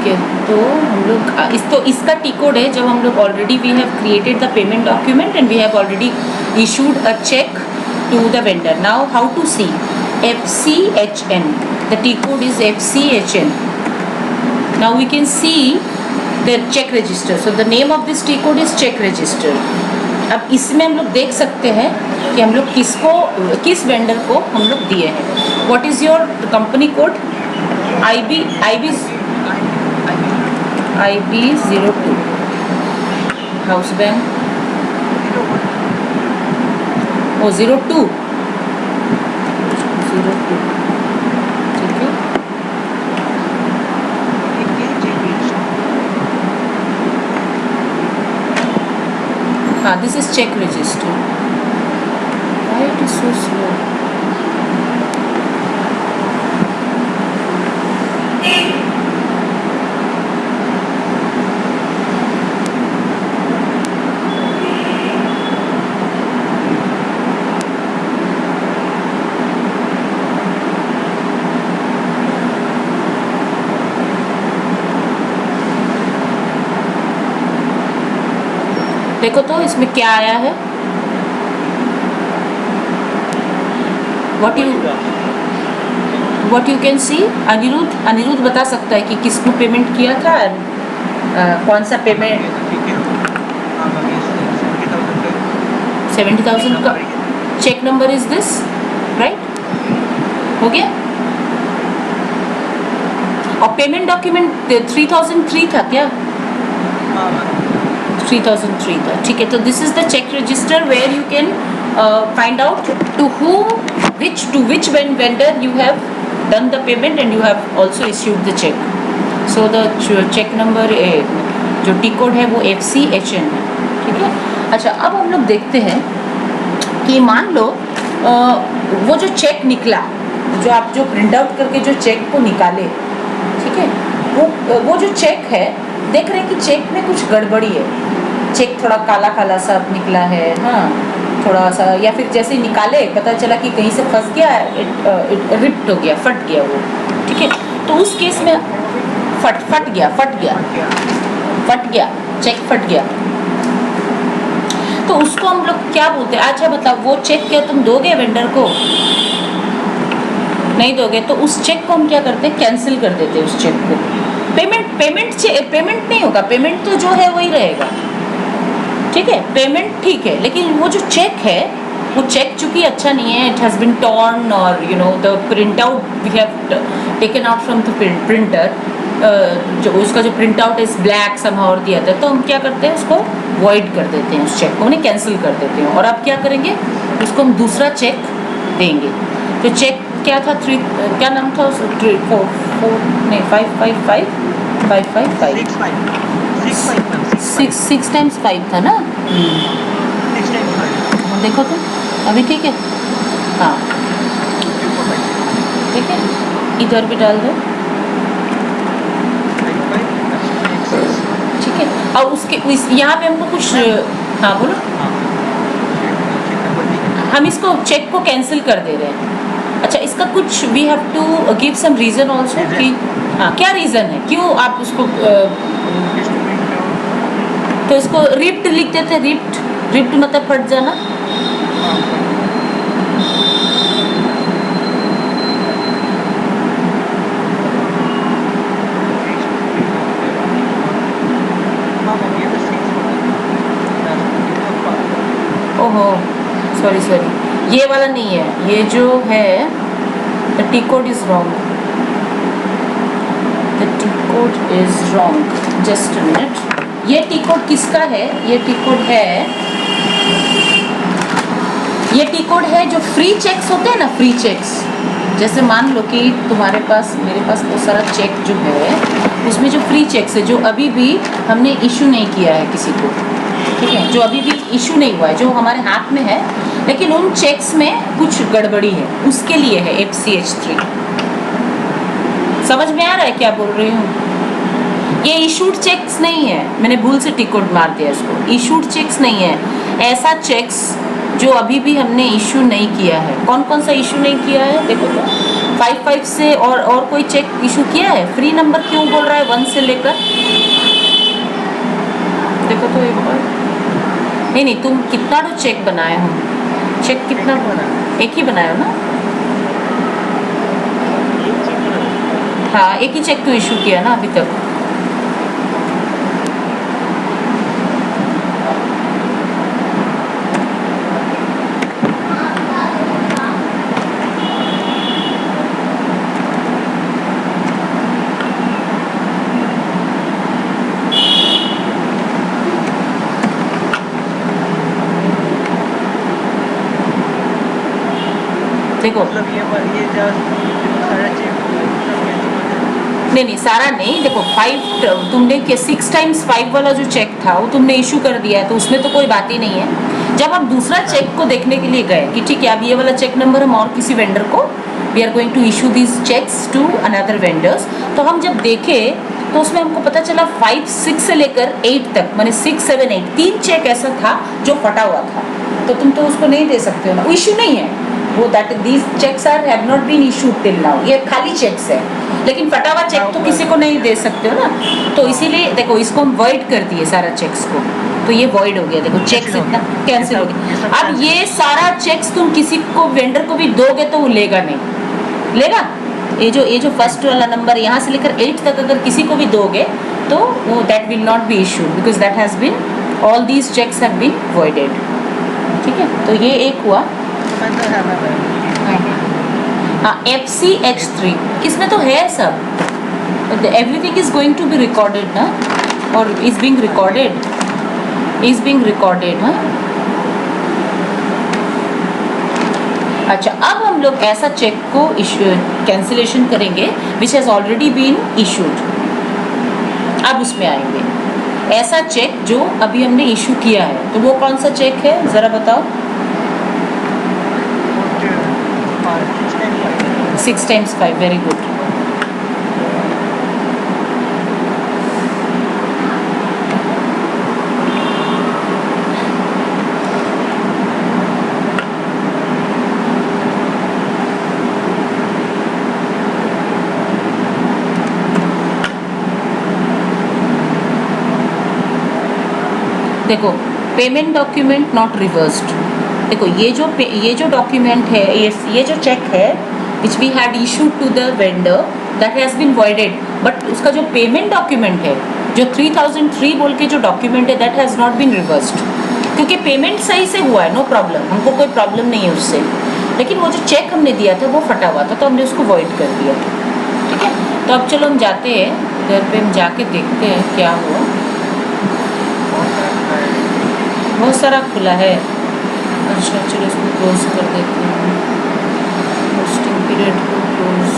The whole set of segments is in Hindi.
ठीक है, तो हम लोग इसका टी कोड है जब हम लोग already we have created the payment document and we have already issued a cheque to the vendor. Now how to see FCHN, the T code is FCHN. Now we can see the check register. So the name of this T code is check register. अब इसमें हम लोग देख सकते हैं कि हम लोग किस वेंडर को हम लोग दिए हैं. What is your company code? IB02 House Bank. Oh 02 ठीक है. हाँ, this is check register. Why it is so slow? देखो तो इसमें क्या आया है. What you can see. Anirudh बता सकता है कि किसको पेमेंट किया था, कौन सा पेमेंट. 70,000 का cheque number is this, right? हो गया. और पेमेंट डॉक्यूमेंट 3003 था क्या? 3003 था, ठीक है. तो this is the cheque register where you can find out to which vendor you have done the payment and you have also issued the check. So the check number जो टी कोड है वो FCHN है, ठीक है. अच्छा, अब हम लोग देखते हैं कि मान लो वो जो चेक निकला, जो आप जो प्रिंट आउट करके जो चेक को निकाले, ठीक है, वो जो चेक है, देख रहे हैं कि चेक में कुछ गड़बड़ी है. चेक थोड़ा काला काला सा निकला है, हाँ, थोड़ा सा, या फिर जैसे निकाले पता चला कि कहीं से फंस गया, रिप्ट हो गया, फट गया वो, ठीक है. तो उस केस में फट गया चेक फट गया, तो उसको हम लोग क्या बोलते हैं. अच्छा बताओ, वो चेक क्या तुम दोगे वेंडर को? नहीं दोगे, तो उस चेक को हम क्या करते हैं, कैंसिल कर देते हैं उस चेक को. पेमेंट नहीं होगा, पेमेंट तो जो है वही रहेगा, ठीक है. पेमेंट ठीक है, लेकिन वो जो चेक है, वो चेक चूंकि अच्छा नहीं है, इट हैज़ बीन टॉर्न और you know the print out we have taken out from the printer, जो उसका जो print out is black somehow और दिया था, तो हम क्या करते हैं, उसको वॉइड कर देते हैं, उस चेक को उन्हें कैंसिल कर देते हैं. और अब क्या करेंगे, उसको हम दूसरा चेक देंगे. तो चेक क्या था, क्या नाम था, 6 times 5 था ना. देखो तो अभी ठीक है. हाँ ठीक है, इधर भी डाल दो, ठीक है. और उसके यहाँ पे हमको कुछ, हाँ बोलो. हम इसको चेक को कैंसिल कर दे रहे हैं. अच्छा, इसका कुछ we have to give some reason also कि हाँ क्या रीज़न है, क्यों आप उसको तो इसको रिप्ट लिख देते. रिप्ट मतलब फट जाना. ओहो सॉरी, ये वाला नहीं है, ये जो है the T code is wrong. The T code is wrong. Just a minute. ये टी कोड किसका है, ये टी कोड है जो फ्री चेक्स होते हैं ना, फ्री चेक्स. जैसे मान लो कि तुम्हारे पास, मेरे पास बहुत सारा चेक जो है, उसमें जो फ्री चेक्स है जो अभी भी हमने इशू नहीं किया है किसी को, ठीक है, जो अभी भी इशू नहीं हुआ है, जो हमारे हाथ में है, लेकिन उन चेक्स में कुछ गड़बड़ी है, उसके लिए है FCH3. समझ में आ रहा है क्या बोल रही हूँ? ये इशूड चेक्स नहीं है, मैंने भूल से टिक कोड मार दिया इसको. इशूड चेक्स नहीं है, ऐसा चेक्स जो अभी भी हमने इशू नहीं किया है. कौन कौन सा इशू नहीं किया है देखो तो. 55 से और कोई चेक इशू किया है? फ्री नंबर क्यों बोल रहा है 1 से लेकर? देखो तो एक बार। नहीं, तुम कितना तो चेक बनाए हो? चेक कितना बना? एक ही बनाया हो ना? हाँ, एक ही चेक तो इशू किया ना अभी तक। देखो मतलब ये सारा चेक हो गया, सब कैंसिल हो जाएगा? नहीं, सारा नहीं। देखो 5 तुमने 6 टाइम्स 5 वाला जो चेक था वो तुमने इशू कर दिया है, तो उसमें तो कोई बात ही नहीं है। जब हम दूसरा चेक को देखने के लिए गए कि ठीक है अब ये वाला चेक नंबर हम और किसी वेंडर को we are going to issue these cheques to another vendors, तो हम जब देखे तो उसमें हमको पता चला 5, 6 से लेकर 8 तक, माने 6, 7, 8 3 चेक ऐसा था जो फटा हुआ था। तो तुम तो उसको नहीं दे सकते हो ना, इशू नहीं है वो, that these cheques are have not been issued till now, ये खाली चेक्स है। लेकिन फटा हुआ चेक तो किसी को नहीं दे सकते हो ना, तो इसीलिए देखो इसको हम वॉइड कर दिए सारा चेक्स को, तो ये वॉइड हो गया। देखो चेक्स इतना कैंसिल हो गया। अब ये सारा चेक्स तुम किसी को वेंडर को भी दोगे तो वो लेगा नहीं, लेगा? ये जो फर्स्ट वाला नंबर यहाँ से लेकर 8 तक अगर किसी को भी दोगे तो वो that will not be issued because that has been all these cheques have been voided. ठीक है, तो ये एक हुआ। हाँ, FCH3 किसमें तो है सब, everything is going to be recorded ना, और इज बीइंग रिकॉर्डेड। हाँ, अच्छा, अब हम लोग ऐसा चेक को कैंसिलेशन करेंगे which has already been issued. अब उसमें आएंगे ऐसा चेक जो अभी हमने इशू किया है, तो वो कौन सा चेक है ज़रा बताओ? 6 times 5, वेरी गुड। देखो पेमेंट डॉक्यूमेंट नॉट रिवर्स्ड। देखो ये जो डॉक्यूमेंट है, ये जो चेक है which we had issued to the vendor that has been voided, but उसका जो पेमेंट डॉक्यूमेंट है, जो 3003 बोल के जो डॉक्यूमेंट है, that has not been reversed, क्योंकि पेमेंट सही से हुआ है, नो प्रॉब्लम, हमको कोई प्रॉब्लम नहीं है उससे। लेकिन वो जो चेक हमने दिया था वो फटा हुआ था, तो हमने उसको वॉइड कर दिया। ठीक है, तो अब चलो हम जाते हैं घर पे, हम जाके देखते हैं क्या हुआ। बहुत सारा खुला है। अच्छा चलो इसको क्लोज कर देते हैं, पोस्टिंग पीरियड को क्लोज।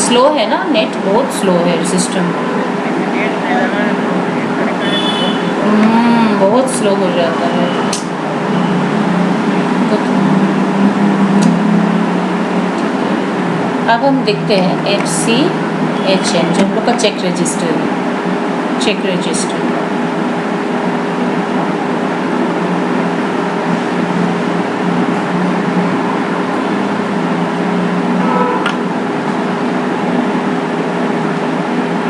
स्लो है ना नेट, बहुत स्लो है सिस्टम, बहुत स्लो हो जाता है। अब हम देखते हैं FCHN जो हम लोग का चेक रजिस्टर है, चेक रजिस्टर।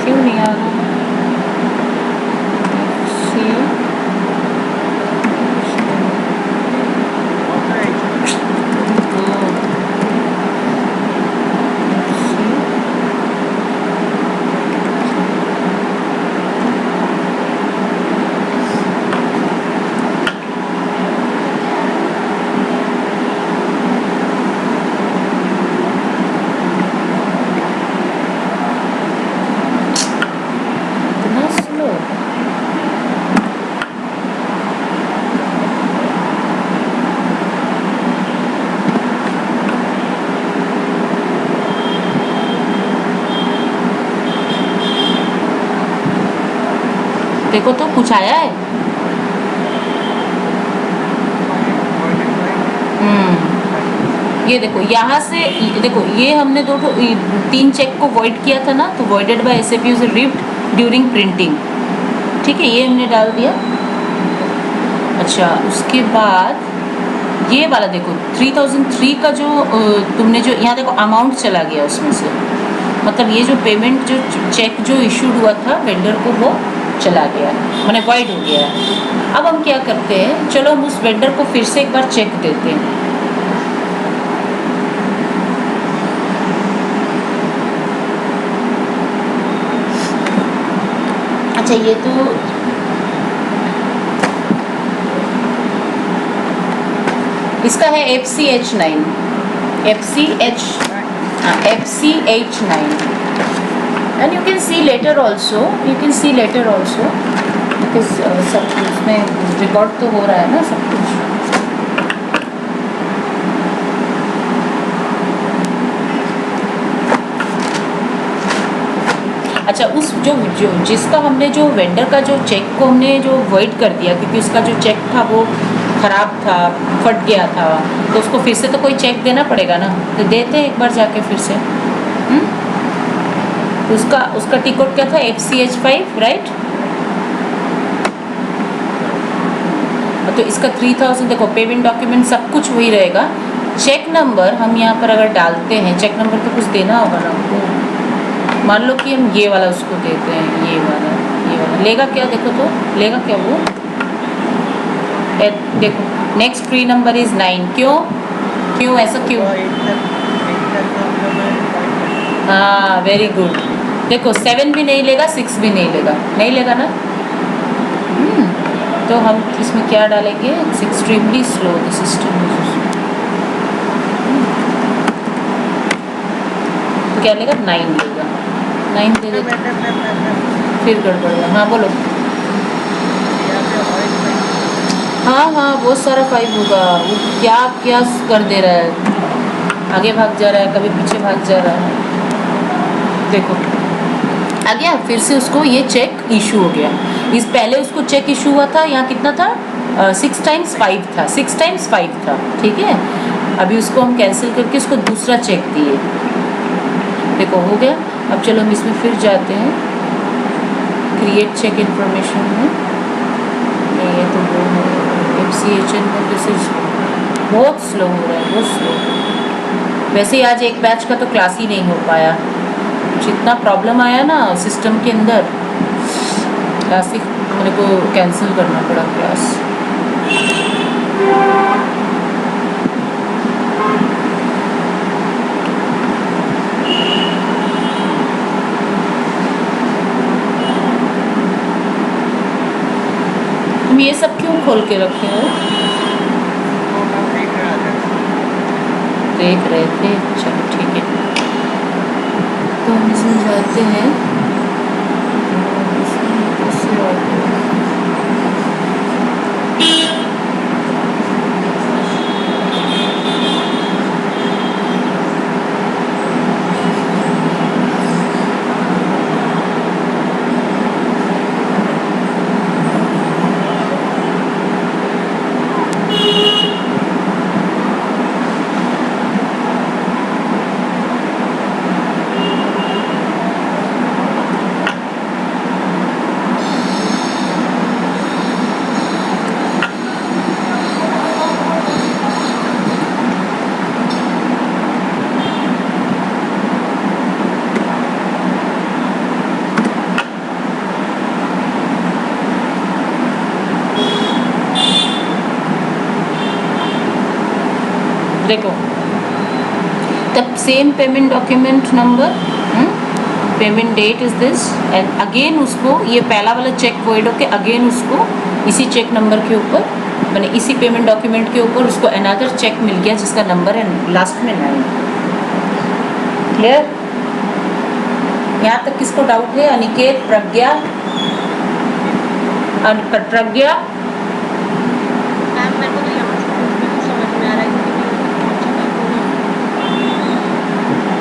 क्यों नहीं आ रहा? देखो तो कुछ आया है? ये देखो यहाँ से देखो ये हमने 3 चेक को वॉइड किया था ना, तो voided by SAP is ripped during printing, ठीक है, ये हमने डाल दिया। अच्छा उसके बाद ये वाला देखो 3003 का जो तुमने जो यहाँ देखो अमाउंट चला गया उसमें से, मतलब ये जो पेमेंट जो चेक जो इशूड हुआ था वेंडर को वो चला गया, माने वॉइड हो गया है। अब हम क्या करते हैं, चलो हम उस वेंडर को फिर से एक बार चेक देते हैं। अच्छा ये तो इसका है FCH9 and you can see later also because सब उसमें रिकॉर्ड तो हो रहा है ना सब कुछ। अच्छा उस जो जिसका हमने जो वेंडर का जो चेक को हमने जो वॉइड कर दिया क्योंकि उसका जो चेक था वो ख़राब था, फट गया था, तो उसको फिर से तो कोई चेक देना पड़ेगा ना, तो देते हैं एक बार जाके फिर से। तो उसका टिकट क्या था FCH5 राइट। तो इसका 3000 देखो पेमेंट डॉक्यूमेंट सब कुछ वही रहेगा। चेक नंबर हम यहाँ पर अगर डालते हैं, चेक नंबर तो कुछ देना होगा ना हमको। मान लो कि हम ये वाला उसको देते हैं, ये वाला लेगा क्या, देखो तो लेगा क्या वो, देखो नेक्स्ट फ्री नंबर इज 9। क्यों ऐसा क्यों? हाँ वेरी गुड। देखो 7 भी नहीं लेगा, 6 भी नहीं लेगा ना। तो हम इसमें क्या डालेंगे, it's extremely slow the system. तो क्या लेगा, 9 लेगा, 9 दे देगा, फिर गड़बड़ है। हाँ बोलो। हाँ बहुत सारा 5 होगा, वो क्या कर दे रहा है, आगे भाग जा रहा है, कभी पीछे भाग जा रहा है। देखो आ गया, फिर से उसको ये चेक इशू हो गया। इस पहले उसको चेक इशू हुआ था, यहाँ कितना था 6 × 5 था, 6 × 5 था, ठीक है। अभी उसको हम कैंसिल करके उसको दूसरा चेक दिए, देखो हो गया। अब चलो हम इसमें फिर जाते हैं क्रिएट चेक इन्फॉर्मेशन में, ये तो वो है FCHN में, दिस इज बहुत स्लो हो रहा है, बहुत स्लो। वैसे ही आज एक बैच का तो क्लास ही नहीं हो पाया, जितना प्रॉब्लम आया ना सिस्टम के अंदर, क्लास ही मेरे को कैंसिल करना पड़ा क्लास। तुम ये सब क्यों खोल के रखे हो? देख रहे थे, चलो ठीक है। तो हम इसमें जाते हैं, देखो तब same payment document number, payment date is this, and again उसको ये पहला वाला चेक वॉइड होके अगेन उसको इसी चेक नंबर के ऊपर, मैंने इसी पेमेंट डॉक्यूमेंट के ऊपर उसको अनदर चेक मिल गया जिसका नंबर है लास्ट में 9। क्लियर? यहाँ तक किसको डाउट है? अनिकेत, प्रज्ञा, प्रज्ञा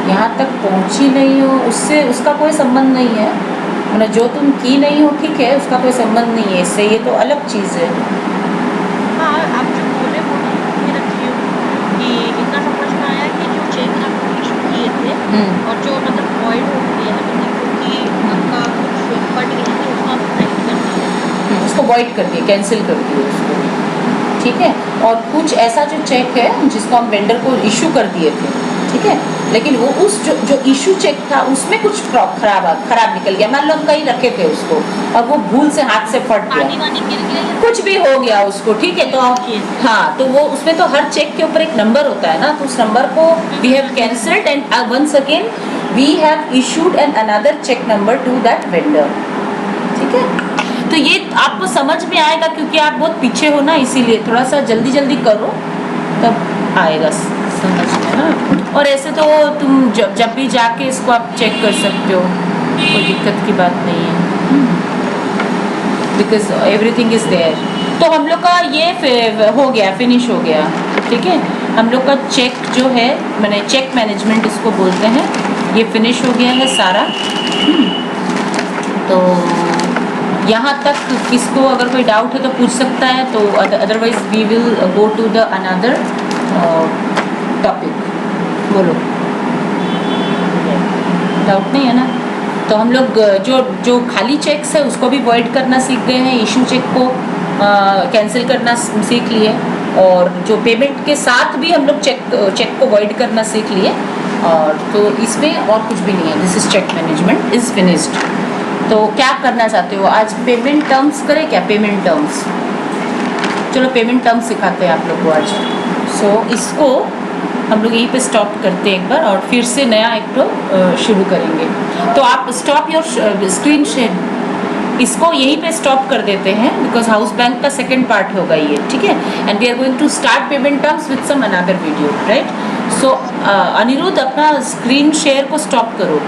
यहाँ तक पहुँची नहीं हो उससे उसका कोई संबंध नहीं है, मतलब जो तुम की नहीं हो ठीक है, उसका कोई संबंध नहीं है इससे, ये तो अलग चीज़ है। हाँ आप जो बोले वो कि इतना समझ में आया और जो मतलब वॉइड हो गया है मतलब क्योंकि आपका कुछ कट गया है उसको आप क्लेम करना है। उसको वॉइड कर दिए, कैंसिल कर दिए उसको, ठीक है। और कुछ ऐसा जो चेक है जिसको हम वेंडर को इशू कर दिए थे, ठीक है, लेकिन वो उस जो इशू चेक था उसमें कुछ खराब निकल गया, मान लो हम कहीं रखे थे उसको और वो भूल से हाथ से फट पानी गया, वानी गिर गया या कुछ भी हो गया उसको, ठीक है। तो हाँ, तो वो उसमें तो हर चेक के ऊपर एक नंबर होता है ना, तो उस नंबर को we have cancelled and once again we have issued an another cheque number to that vendor, ठीक है। तो ये आपको समझ में आएगा क्योंकि आप बहुत पीछे हो ना, इसीलिए थोड़ा सा जल्दी जल्दी करो तब आएगा समझ में ना। और ऐसे तो तुम जब भी जाके इसको आप चेक कर सकते हो, कोई दिक्कत की बात नहीं है, बिकॉज एवरीथिंग इज देयर। तो हम लोग का ये हो गया, फिनिश हो गया, ठीक है। हम लोग का चेक जो है, मैंने चेक मैनेजमेंट इसको बोलते हैं, ये फिनिश हो गया है सारा। तो यहाँ तक किसको अगर कोई डाउट है तो पूछ सकता है, तो otherwise we will go to the another topic. बोलो, डाउट नहीं है ना। तो हम लोग जो खाली चेक्स है उसको भी वॉइड करना सीख गए हैं, इशू चेक को कैंसिल करना सीख लिए, और जो पेमेंट के साथ भी हम लोग चेक को वॉइड करना सीख लिए। और तो इसमें और कुछ भी नहीं है, this is cheque management is finished. तो क्या करना चाहते हो आज, पेमेंट टर्म्स करें क्या, पेमेंट टर्म्स, चलो पेमेंट टर्म्स सिखाते हैं आप लोग को आज। सो इसको हम लोग यहीं पे स्टॉप करते हैं एक बार, और फिर से नया एक तो शुरू करेंगे। तो आप स्टॉप योर स्क्रीन शेयर, इसको यहीं पे स्टॉप कर देते हैं बिकॉज हाउस बैंक का सेकंड पार्ट होगा ये, ठीक है। And we are going to start payment terms with some another video, right. So Anirudh अपना स्क्रीन शेयर को स्टॉप करो।